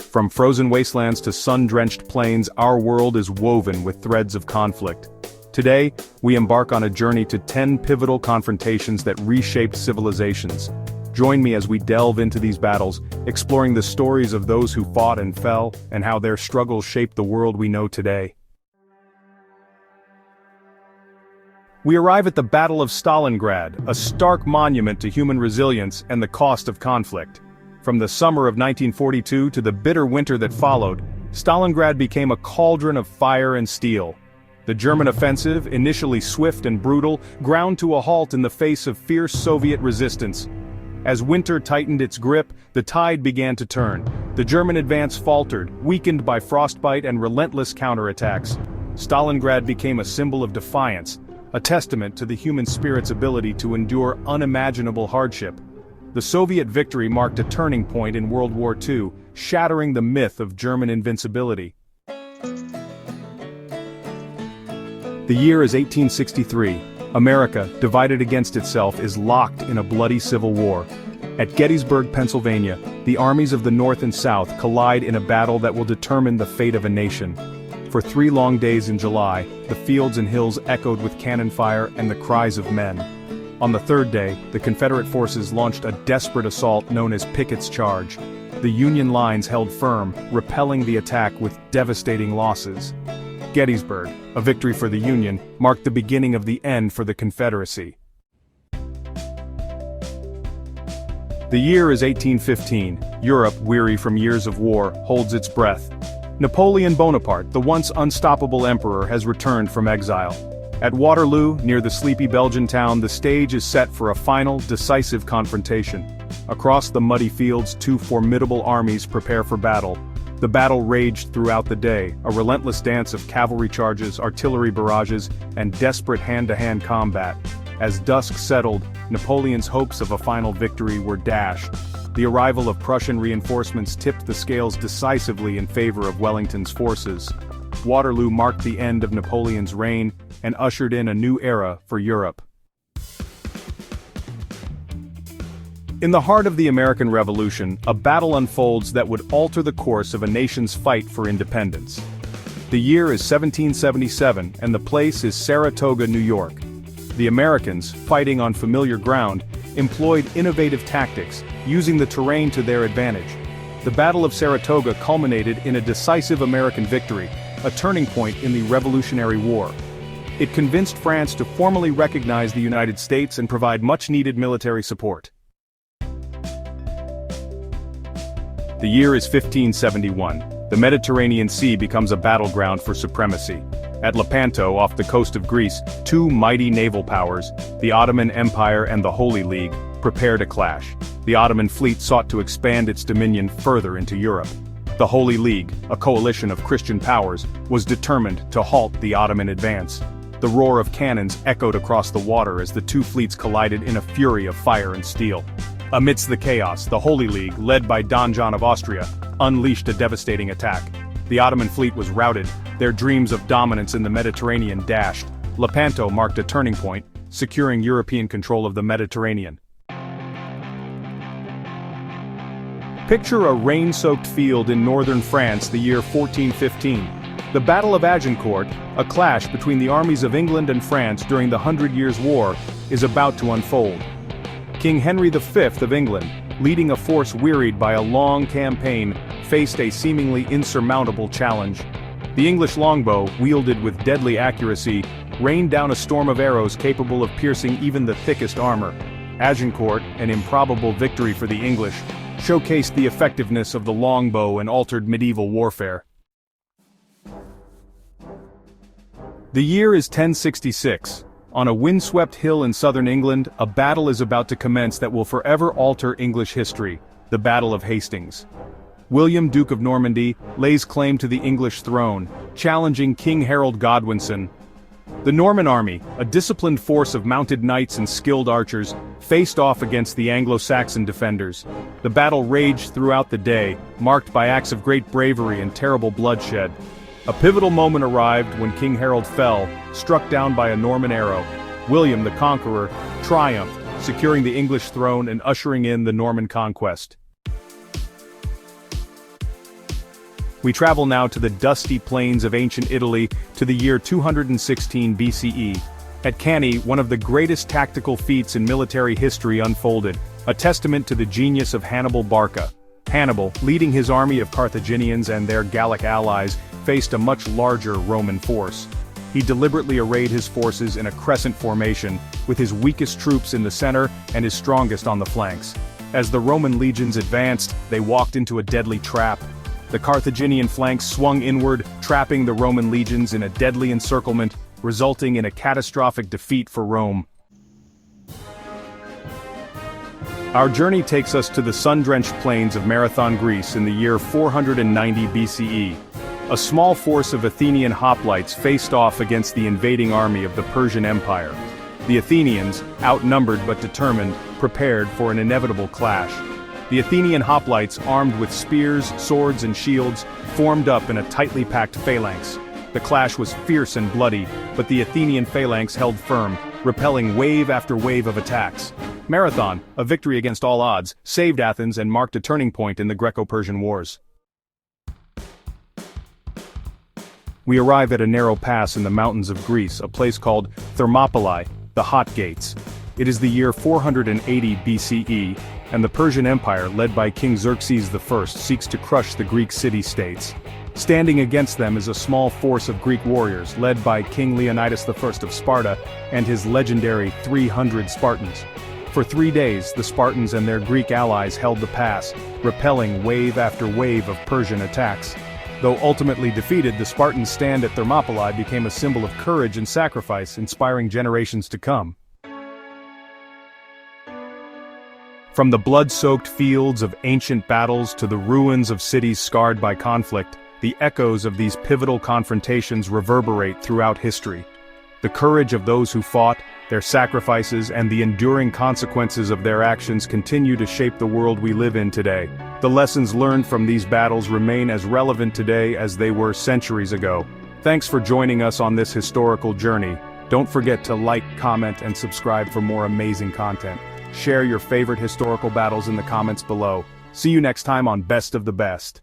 From frozen wastelands to sun-drenched plains, our world is woven with threads of conflict. Today, we embark on a journey to 10 pivotal confrontations that reshaped civilizations. Join me as we delve into these battles, exploring the stories of those who fought and fell, and how their struggles shaped the world we know today. We arrive at the Battle of Stalingrad, a stark monument to human resilience and the cost of conflict. From the summer of 1942 to the bitter winter that followed, Stalingrad became a cauldron of fire and steel. The German offensive, initially swift and brutal, ground to a halt in the face of fierce Soviet resistance. As winter tightened its grip, the tide began to turn. The German advance faltered, weakened by frostbite and relentless counterattacks. Stalingrad became a symbol of defiance, a testament to the human spirit's ability to endure unimaginable hardship. The Soviet victory marked a turning point in World War II, shattering the myth of German invincibility. The year is 1863. America, divided against itself, is locked in a bloody civil war. At Gettysburg, Pennsylvania, the armies of the North and South collide in a battle that will determine the fate of a nation. For 3 long days in July, the fields and hills echoed with cannon fire and the cries of men. On the 3rd day, the Confederate forces launched a desperate assault known as Pickett's Charge. The Union lines held firm, repelling the attack with devastating losses. Gettysburg, a victory for the Union, marked the beginning of the end for the Confederacy. The year is 1815. Europe, weary from years of war, holds its breath. Napoleon Bonaparte, the once unstoppable emperor, has returned from exile. At Waterloo, near the sleepy Belgian town, the stage is set for a final, decisive confrontation. Across the muddy fields, 2 formidable armies prepare for battle. The battle raged throughout the day, a relentless dance of cavalry charges, artillery barrages, and desperate hand-to-hand combat. As dusk settled, Napoleon's hopes of a final victory were dashed. The arrival of Prussian reinforcements tipped the scales decisively in favor of Wellington's forces. Waterloo marked the end of Napoleon's reign and ushered in a new era for Europe. In the heart of the American Revolution, a battle unfolds that would alter the course of a nation's fight for independence. The year is 1777 and the place is Saratoga, New York. The Americans, fighting on familiar ground, employed innovative tactics, using the terrain to their advantage. The Battle of Saratoga culminated in a decisive American victory, a turning point in the Revolutionary War. It convinced France to formally recognize the United States and provide much-needed military support. The year is 1571. The Mediterranean Sea becomes a battleground for supremacy. At Lepanto, off the coast of Greece, 2 mighty naval powers, the Ottoman Empire and the Holy League, prepare to clash. The Ottoman fleet sought to expand its dominion further into Europe. The Holy League, a coalition of Christian powers, was determined to halt the Ottoman advance. The roar of cannons echoed across the water as the 2 fleets collided in a fury of fire and steel. Amidst the chaos, the Holy League, led by Don John of Austria, unleashed a devastating attack. The Ottoman fleet was routed, their dreams of dominance in the Mediterranean dashed. Lepanto marked a turning point, securing European control of the Mediterranean. Picture a rain-soaked field in northern France the year 1415. The Battle of Agincourt, a clash between the armies of England and France during the 100 Years' War, is about to unfold. King Henry V of England, leading a force wearied by a long campaign, faced a seemingly insurmountable challenge. The English longbow, wielded with deadly accuracy, rained down a storm of arrows capable of piercing even the thickest armor. Agincourt, an improbable victory for the English, showcased the effectiveness of the longbow and altered medieval warfare. The year is 1066. On a windswept hill in southern England, a battle is about to commence that will forever alter English history, the Battle of Hastings. William, Duke of Normandy, lays claim to the English throne, challenging King Harold Godwinson. The Norman army, a disciplined force of mounted knights and skilled archers, faced off against the Anglo-Saxon defenders. The battle raged throughout the day, marked by acts of great bravery and terrible bloodshed. A pivotal moment arrived when King Harold fell, struck down by a Norman arrow. William the Conqueror triumphed, securing the English throne and ushering in the Norman conquest. We travel now to the dusty plains of ancient Italy to the year 216 BCE. At Canny, one of the greatest tactical feats in military history unfolded, a testament to the genius of Hannibal Barca. Hannibal, leading his army of Carthaginians and their Gallic allies, faced a much larger Roman force. He deliberately arrayed his forces in a crescent formation, with his weakest troops in the center and his strongest on the flanks. As the Roman legions advanced, they walked into a deadly trap. The Carthaginian flanks swung inward, trapping the Roman legions in a deadly encirclement, resulting in a catastrophic defeat for Rome. Our journey takes us to the sun-drenched plains of Marathon, Greece in the year 490 BCE. A small force of Athenian hoplites faced off against the invading army of the Persian Empire. The Athenians, outnumbered but determined, prepared for an inevitable clash. The Athenian hoplites, armed with spears, swords and shields, formed up in a tightly packed phalanx. The clash was fierce and bloody, but the Athenian phalanx held firm, repelling wave after wave of attacks. Marathon, a victory against all odds, saved Athens and marked a turning point in the Greco-Persian Wars. We arrive at a narrow pass in the mountains of Greece, a place called Thermopylae, the Hot Gates. It is the year 480 BCE, and the Persian Empire, led by King Xerxes I, seeks to crush the Greek city-states. Standing against them is a small force of Greek warriors, led by King Leonidas I of Sparta and his legendary 300 Spartans. For 3 days, the Spartans and their Greek allies held the pass, repelling wave after wave of Persian attacks. Though ultimately defeated, the Spartans' stand at Thermopylae became a symbol of courage and sacrifice, inspiring generations to come. From the blood-soaked fields of ancient battles to the ruins of cities scarred by conflict, the echoes of these pivotal confrontations reverberate throughout history. The courage of those who fought, their sacrifices, and the enduring consequences of their actions continue to shape the world we live in today. The lessons learned from these battles remain as relevant today as they were centuries ago. Thanks for joining us on this historical journey. Don't forget to like, comment, and subscribe for more amazing content. Share your favorite historical battles in the comments below. See you next time on Best of the Best.